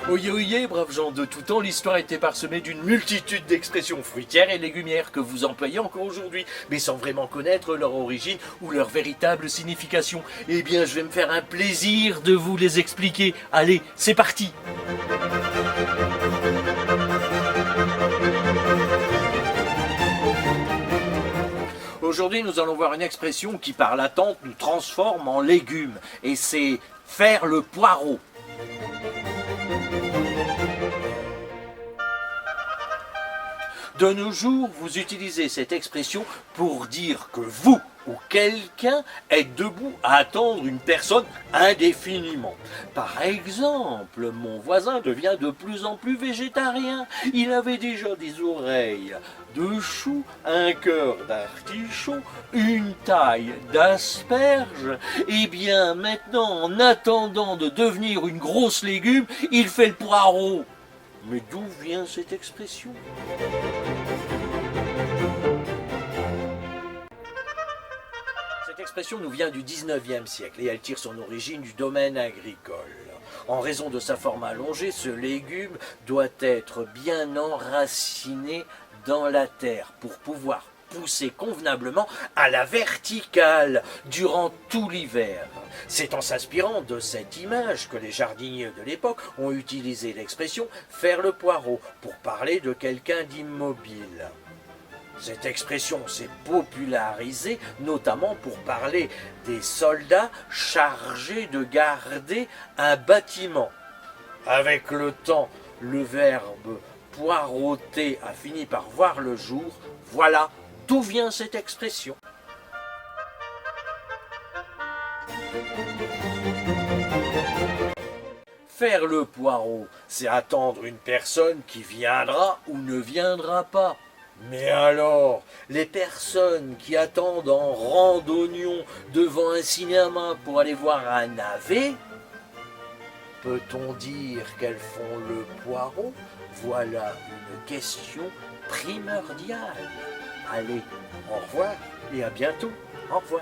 Oyez, oyez, braves gens de tout temps, l'histoire était parsemée d'une multitude d'expressions fruitières et légumières que vous employez encore aujourd'hui, mais sans vraiment connaître leur origine ou leur véritable signification. Eh bien, je vais me faire un plaisir de vous les expliquer. Allez, c'est parti! Aujourd'hui, nous allons voir une expression qui, par l'attente, nous transforme en légumes, et c'est faire le poireau. De nos jours, vous utilisez cette expression pour dire que vous ou quelqu'un est debout à attendre une personne indéfiniment. Par exemple, mon voisin devient de plus en plus végétarien. Il avait déjà des oreilles de chou, un cœur d'artichaut, une taille d'asperge. Et bien maintenant, en attendant de devenir une grosse légume, il fait le poireau. Mais d'où vient cette expression ? Cette expression nous vient du 19e siècle et elle tire son origine du domaine agricole. En raison de sa forme allongée, ce légume doit être bien enraciné dans la terre pour pouvoir pousser convenablement à la verticale durant tout l'hiver. C'est en s'inspirant de cette image que les jardiniers de l'époque ont utilisé l'expression « faire le poireau » pour parler de quelqu'un d'immobile. Cette expression s'est popularisée notamment pour parler des soldats chargés de garder un bâtiment. Avec le temps, le verbe poireauter a fini par voir le jour. Voilà d'où vient cette expression. Faire le poireau, c'est attendre une personne qui viendra ou ne viendra pas. Mais alors, les personnes qui attendent en rang d'oignons devant un cinéma pour aller voir un navet, peut-on dire qu'elles font le poireau? Voilà une question primordiale. Allez, au revoir et à bientôt. Au revoir.